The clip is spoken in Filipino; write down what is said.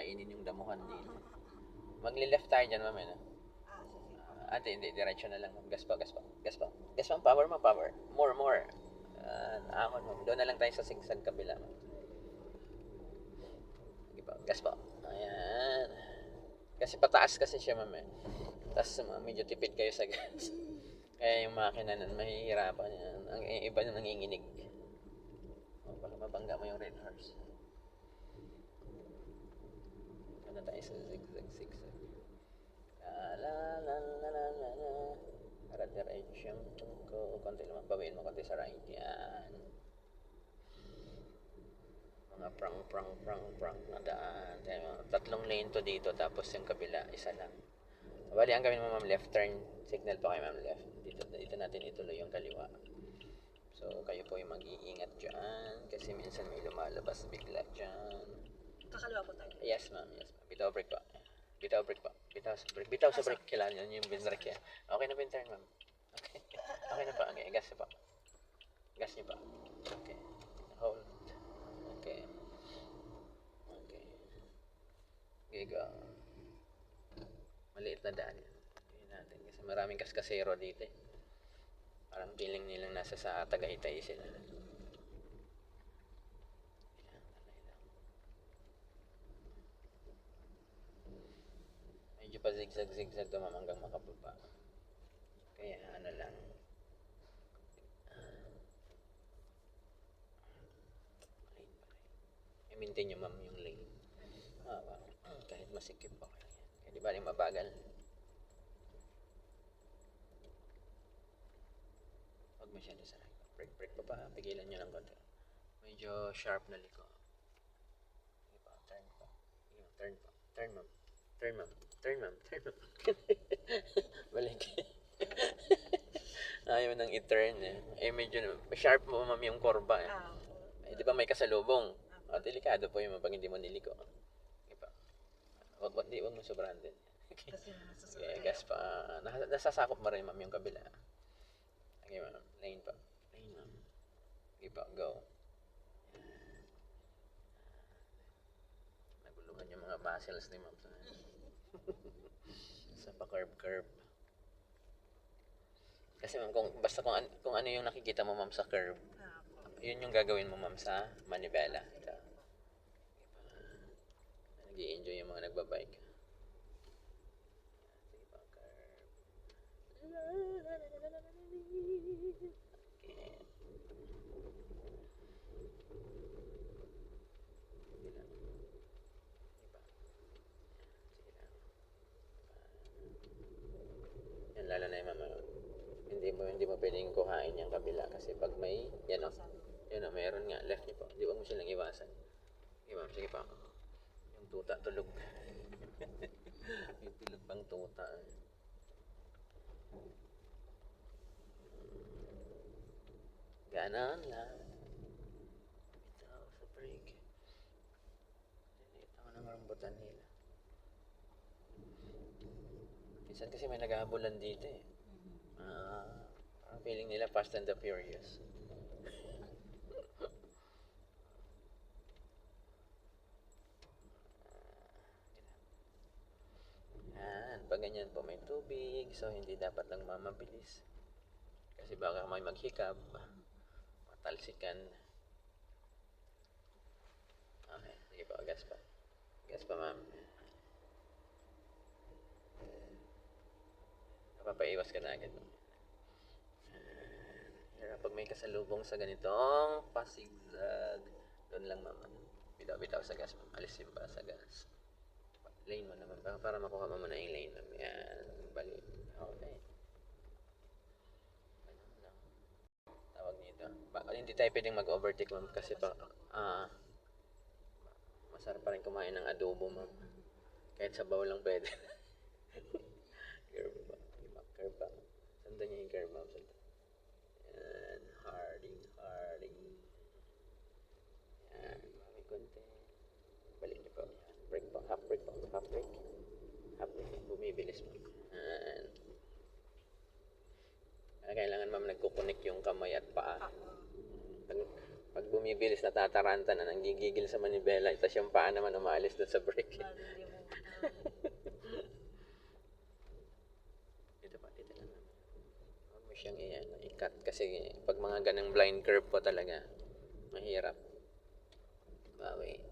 kainin yung damuhan dito. Magli-left tayo dyan, ma'am. Ano? Hindi, diretso na lang, ma'am. Gas pa. Gas, ma'am, power, ma'am, power. More. Nakakon, ma'am. Doon na lang tayo sa sigsag kabila, ma'am. Sige pa, gas pa. Ayan. Kasi pataas kasi siya, ma'am. Tapos medyo tipid kayo sa gas. Kaya yung makina nun, mahihirapan yan. Ang iba na nanginginig. Baka mabangga mo yung red horse. Ano tayo sa zigzag. La. Para diretso yung tungko. Konti naman, bawiin mo konti sa right. Yan. Mga prang na daan. Tatlong lane to dito, tapos yung kabila, isa lang. Bali, ang gawin mo, ma'am, left turn. Signal pa kayo, ma'am, left. Dito natin ituloy yung kaliwa. So, kayo po yung mag-iingat dyan. Kasi minsan may lumalabas bigla dyan. Kakaliwa po tayo. Yes, ma'am. Bitaw brake pa. Bitaw sa brake. Kailangan yun yung binrake yan. Okay na ba yung turn, ma'am? Okay na pa. Okay, gas niyo pa. Gas niyo pa. Okay. Hold. Okay. Okay, go. Maliit na daan yan. Okay natin. Kasi maraming kaskasero dito eh. Parang feeling nilang nasa sa Tagaytay sila. Medyo pa zigzag tumam hanggang makababa. Kaya ano lang. I-maintain nyo, ma'am, yung lane. Kahit masikip pa kayo. Kaya di ba rin mabagal. Huwag masyado sa right. Break pa. Pigilan nyo lang konti. Medyo sharp na liko. Sige pa. Turn pa. Turn, ma'am. Balik. Ayaw nang i-turn eh. Medyo sharp mo, ma'am, yung kurba eh. Di ba may kasalubong? Delikado po yung pag hindi mo niliko. Sige pa. Huwag mo sobrahan din. Okay, gas pa. Nasasakop mo rin, ma'am, yung kabila. Okay, ma'am. Lane, ma'am. Sige pa, go. Naguluhan yung mga muscles ni ma'am. Sa pa-curve. Kasi ma'am, kung ano yung nakikita mo, ma'am, sa curve, yun yung gagawin mo, ma'am, sa manibela. Nag-i-enjoy yung mga nagbabike. Sige pa, curve. Okay. Yan, lalo na yung mama. Hindi mo pwedeng kuhain yung kabila kasi pag may, yan o, mayroon nga, left niyo po. Di ba mo silang iwasan? Okay, ma'am, sige pa. Yung tuta, tulog. Yung tulog pang tuta. Ganon lang. Bitaw sa brake. Dito ako ng rambutan nila. Minsan kasi may naghahabulan dito eh. Parang feeling nila Fast and the Furious. Pag ganyan po may tubig, so hindi dapat lang mamabilis. Kasi baka may maghikab, matalsikan. Okay, sige po, gas pa. Gas pa, ma'am. Napapaiwas ka na agad. Pag may kasalubong sa ganitong pasigzag, doon lang, ma'am. Bitaw sa gas, ma'am. Alisin pa sa gas. Lane mo naman para makuha mo muna yung lane, ma'am. Yan, balik. Okay. Tawag nito. Hindi tayo pwedeng mag-overtake, ma'am, kasi masarap pa rin kumain ng adobo, ma'am. Kahit sabaw lang pwede. Curve ba? Sanda niya yung curve, ma'am. Yan, harding. Yan, may konti. Balik niyo po. Brake po, half brake. Bumibilis mo. Yan. Kailangan, ma'am, nagkukunik yung kamay at paa. Pag bumibilis bibilis, natataranta na, nanggigigil sa manibela, tapos yung paa naman umaalis doon sa brake. Dito pa, dito lang. Huwag mo siyang i-cut kasi pag mga ganang blind curve po talaga, mahirap. Bawi.